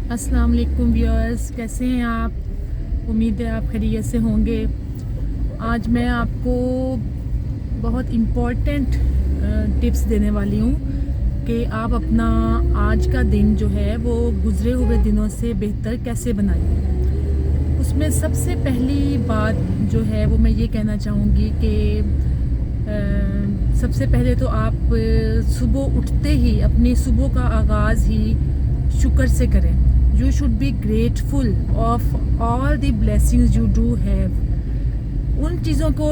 अस्सलाम वालेकुम व्यूअर्स, कैसे हैं आप? उम्मीद है आप खैरियत से होंगे। आज मैं आपको बहुत इम्पोर्टेंट टिप्स देने वाली हूँ कि आप अपना आज का दिन जो है वो गुज़रे हुए दिनों से बेहतर कैसे बनाएं। उसमें सबसे पहली बात जो है वो मैं ये कहना चाहूँगी कि सबसे पहले तो आप सुबह उठते ही अपनी सुबह का आगाज़ ही शुक्र से करें। You should be grateful of all the blessings you do have. उन चीज़ों को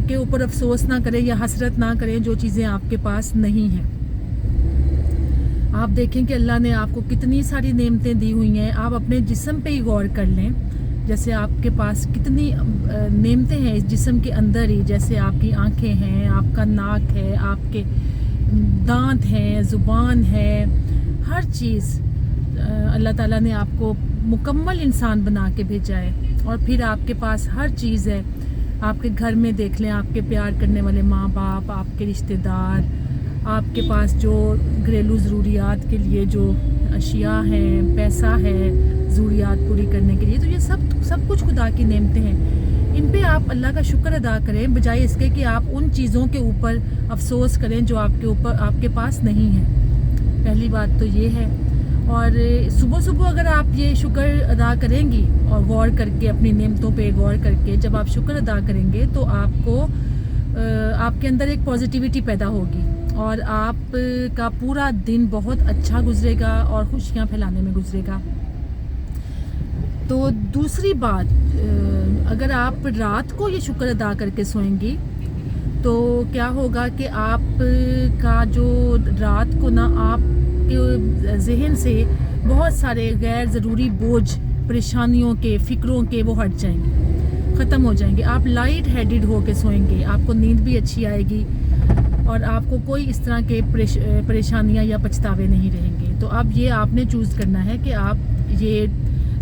के ऊपर अफसोस ना करें या हसरत ना करें जो चीज़ें आपके पास नहीं हैं। आप देखें कि अल्लाह ने आपको कितनी सारी नेमतें दी हुई हैं। आप अपने जिस्म पे ही गौर कर लें, जैसे आपके पास कितनी नेमतें हैं इस जिस्म के अंदर ही। जैसे आपकी आंखें हैं, आपका नाक है, आपके दांत हैं, ज़ुबान है, हर चीज़ अल्लाह ताला ने आपको मुकम्मल इंसान बना के भेजा है। और फिर आपके पास हर चीज़ है। आपके घर में देख लें, आपके प्यार करने वाले माँ बाप, आपके रिश्तेदार, आपके पास जो घरेलू ज़रूरियात के लिए जो अशिया हैं, पैसा है ज़रूरियात पूरी करने के लिए, तो ये सब कुछ खुदा की नेमतें हैं। इन पे आप अल्लाह का शुक्र अदा करें, बजाय इसके कि आप उन चीज़ों के ऊपर अफसोस करें जो आपके पास नहीं है। पहली बात तो ये है। और सुबह सुबह अगर आप ये शुक्र अदा करेंगी और गौर करके अपनी नेमतों पे गौर करके जब आप शुक्र अदा करेंगे तो आपको आपके अंदर एक पॉजिटिविटी पैदा होगी और आपका पूरा दिन बहुत अच्छा गुजरेगा और खुशियाँ फैलाने में गुजरेगा। तो दूसरी बात, अगर आप रात को ये शुक्र अदा करके सोएंगी तो क्या होगा कि आपका जो रात को ना आपके जहन से बहुत सारे गैर ज़रूरी बोझ, परेशानियों के, फ़िक्रों के वो हट जाएंगे, ख़त्म हो जाएंगे। आप लाइट हेडेड हो के सोएंगे, आपको नींद भी अच्छी आएगी और आपको कोई इस तरह के परेशानियां या पछतावे नहीं रहेंगे। तो अब ये आपने चूज़ करना है कि आप ये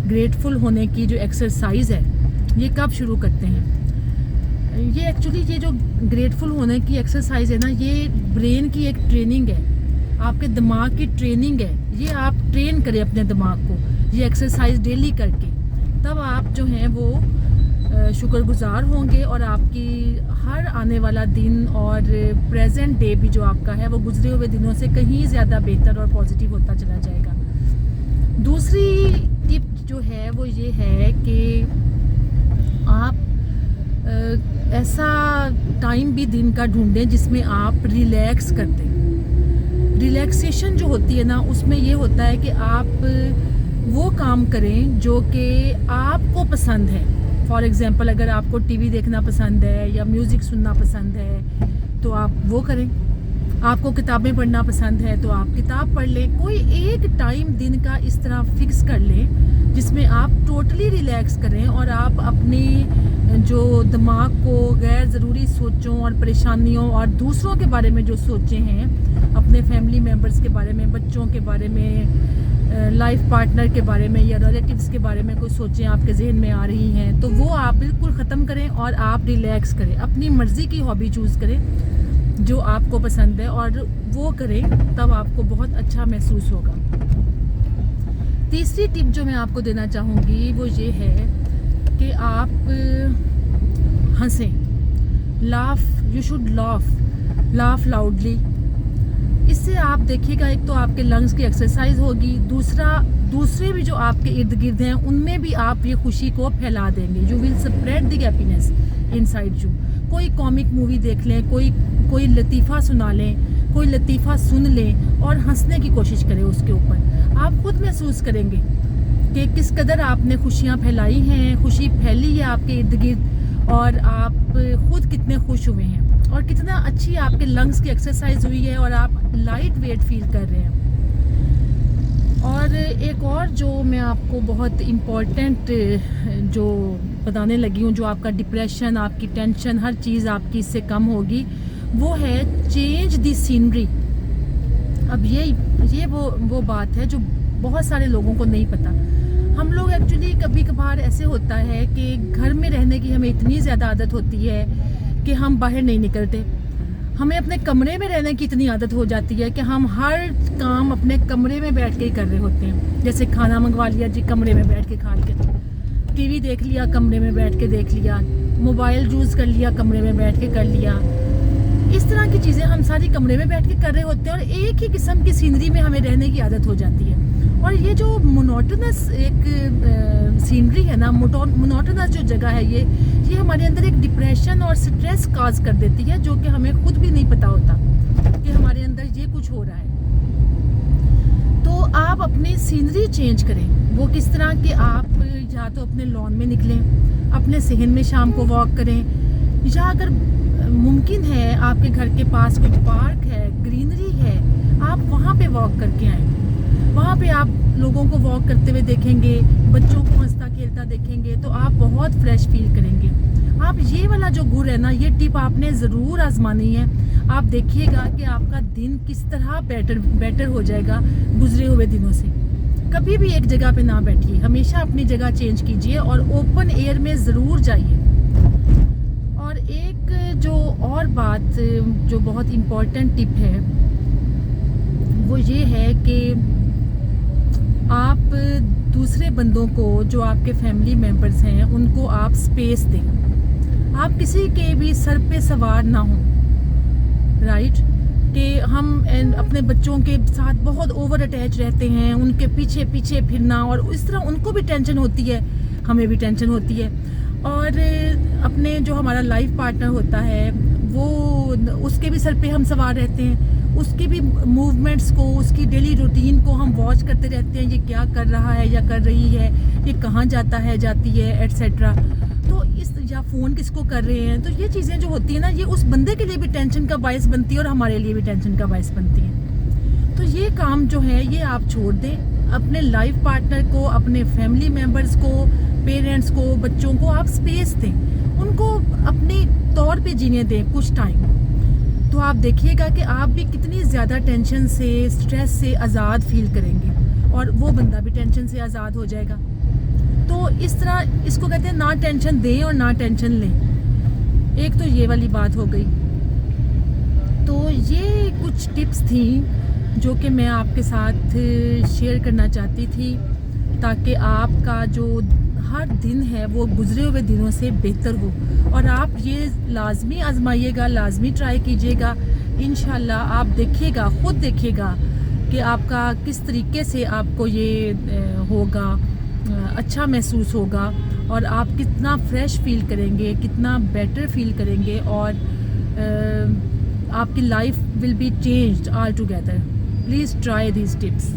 ग्रेटफुल होने की जो एक्सरसाइज़ है ये कब शुरू करते हैं। ये एक्चुअली ये जो ग्रेटफुल होने की एक्सरसाइज़ है ना, ये ब्रेन की एक ट्रेनिंग है, आपके दिमाग की ट्रेनिंग है। ये आप ट्रेन करें अपने दिमाग को ये एक्सरसाइज डेली करके, तब आप जो हैं वो शुक्रगुजार होंगे और आपकी हर आने वाला दिन और प्रेजेंट डे भी जो आपका है वो गुजरे हुए दिनों से कहीं ज़्यादा बेहतर और पॉजिटिव होता चला जाएगा। दूसरी टिप जो है वो ये है कि आप ऐसा टाइम भी दिन का ढूंढें जिसमें आप रिलैक्स करते हैं। रिलैक्सेशन जो होती है ना, उसमें ये होता है कि आप वो काम करें जो कि आपको पसंद है। फॉर एग्ज़ाम्पल, अगर आपको टीवी देखना पसंद है या म्यूज़िक सुनना पसंद है तो आप वो करें। आपको किताबें पढ़ना पसंद है तो आप किताब पढ़ लें। कोई एक टाइम दिन का इस तरह फिक्स कर लें जिसमें आप टोटली रिलैक्स करें और आप अपनी जो दिमाग को गैर ज़रूरी सोचों और परेशानियों और दूसरों के बारे में जो सोचे हैं, अपने फैमिली मेम्बर्स के बारे में, बच्चों के बारे में, लाइफ पार्टनर के बारे में या रिलेटिव्स के बारे में कोई सोचें आपके जहन में आ रही हैं, तो वो आप बिल्कुल ख़त्म करें और आप रिलैक्स करें। अपनी मर्ज़ी की हॉबी चूज़ करें जो आपको पसंद है और वो करें, तब आपको बहुत अच्छा महसूस होगा। तीसरी टिप जो मैं आपको देना चाहूँगी वो ये है कि आप हंसें, laugh, you should laugh loudly. इससे आप देखिएगा, एक तो आपके लंग्स की एक्सरसाइज होगी, दूसरे भी जो आपके इर्द गिर्द हैं उनमें भी आप ये खुशी को फैला देंगे। You will spread the happiness inside you. कोई कॉमिक मूवी देख लें, कोई लतीफ़ा सुना लें, कोई लतीफ़ा सुन लें और हंसने की कोशिश करें उसके ऊपर। आप खुद महसूस करेंगे कि किस कदर आपने खुशियाँ फैलाई हैं, खुशी फैली है आपके इर्द गिर्द और आप खुद कितने खुश हुए हैं और कितना अच्छी आपके लंग्स की एक्सरसाइज हुई है और आप लाइट वेट फील कर रहे हैं। और एक और जो मैं आपको बहुत इम्पोर्टेंट जो बताने लगी हूँ, जो आपका डिप्रेशन, आपकी टेंशन, हर चीज़ आपकी इससे कम होगी, वो है चेंज दी सीनरी। अब ये वो बात है जो बहुत सारे लोगों को नहीं पता। हम लोग एक्चुअली कभी कभार ऐसे होता है कि घर में रहने की हमें इतनी ज़्यादा आदत होती है कि हम बाहर नहीं निकलते। ہمیں اپنے کمرے میں رہنے کی اتنی عادت ہو جاتی ہے کہ ہم ہر کام اپنے کمرے میں بیٹھ کے ہی کر رہے ہوتے ہیں. جیسے کھانا منگوا لیا جی کمرے میں بیٹھ کے کھا کے, ٹی وی دیکھ لیا کمرے میں بیٹھ کے دیکھ لیا, موبائل یوز کر لیا کمرے میں بیٹھ کے کر لیا. اس طرح کی چیزیں ہم ساری کمرے میں بیٹھ کے کر رہے ہوتے ہیں, اور ایک ہی قسم کی سینری میں ہمیں رہنے کی عادت ہو جاتی ہے. اور یہ جو مونوٹنس ایک سینری ہے نا, مونوٹنس جو جگہ ہے, یہ ہمارے اندر ایک ڈپریشن اور سٹریس کاز کر دیتی ہے, جو کہ ہمیں خود بھی نہیں پتہ ہوتا کہ ہمارے اندر یہ کچھ ہو رہا ہے. تو آپ اپنی سینری چینج کریں. وہ کس طرح کہ آپ یا تو اپنے لان میں نکلیں, اپنے صحن میں شام کو واک کریں, یا اگر ممکن ہے آپ کے گھر کے پاس کوئی پارک ہے, گرینری ہے, آپ وہاں پہ واک کر کے آئیں. وہاں پہ آپ لوگوں کو واک کرتے ہوئے دیکھیں گے, بچوں کو ہنستا کھیلتا دیکھیں گے, تو آپ بہت فریش فیل کریں گے. آپ یہ والا جو گر ہے نا, یہ ٹپ آپ نے ضرور آزمانی ہے. آپ دیکھیے گا کہ آپ کا دن کس طرح بیٹر ہو جائے گا گزرے ہوئے دنوں سے. کبھی بھی ایک جگہ پہ نہ بیٹھیے, ہمیشہ اپنی جگہ چینج کیجیے اور اوپن ایئر میں ضرور جائیے. اور ایک جو اور بات جو بہت امپورٹنٹ ٹپ ہے وہ یہ ہے کہ آپ دوسرے بندوں کو, جو آپ کے فیملی ممبرز ہیں, ان کو آپ سپیس دیں. آپ کسی کے بھی سر پہ سوار نہ ہوں, رائٹ, کہ ہم اپنے بچوں کے ساتھ بہت اوور اٹیچ رہتے ہیں, ان کے پیچھے پیچھے پھرنا, اور اس طرح ان کو بھی ٹینشن ہوتی ہے, ہمیں بھی ٹینشن ہوتی ہے. اور اپنے جو ہمارا لائف پارٹنر ہوتا ہے وہ, اس کے بھی سر پہ ہم سوار رہتے ہیں, اس کی بھی موومنٹس کو, اس کی ڈیلی روٹین کو ہم واچ کرتے رہتے ہیں, یہ کیا کر رہا ہے یا کر رہی ہے, یہ کہاں جاتا ہے جاتی ہے, ایٹسیٹرا. تو یا فون کس کو کر رہے ہیں. تو یہ چیزیں جو ہوتی ہیں نا, یہ اس بندے کے لیے بھی ٹینشن کا باعث بنتی ہے اور ہمارے لیے بھی ٹینشن کا باعث بنتی ہے. تو یہ کام جو ہے یہ آپ چھوڑ دیں. اپنے لائف پارٹنر کو, اپنے فیملی ممبرز کو, پیرنٹس کو, بچوں کو آپ سپیس دیں, ان کو اپنے طور پہ جینے دیں کچھ ٹائم. تو آپ دیکھیے گا کہ آپ بھی کتنی زیادہ ٹینشن سے, سٹریس سے آزاد فیل کریں گے, اور وہ بندہ بھی ٹینشن سے آزاد ہو جائے گا. تو اس طرح اس کو کہتے ہیں نہ ٹینشن دیں اور نہ ٹینشن لیں. ایک تو یہ والی بات ہو گئی. تو یہ کچھ ٹپس تھیں جو کہ میں آپ کے ساتھ شیئر کرنا چاہتی تھی, تاکہ آپ کا جو ہر دن ہے وہ گزرے ہوئے دنوں سے بہتر ہو. اور آپ یہ لازمی آزمائیے گا, لازمی ٹرائی کیجیے گا. انشاءاللہ آپ دیکھیے گا, خود دیکھیے گا کہ آپ کا کس طریقے سے آپ کو یہ ہوگا, اچھا محسوس ہوگا, اور آپ کتنا فریش فیل کریں گے, کتنا بیٹر فیل کریں گے, اور آپ کی life will be changed altogether. Please try these tips.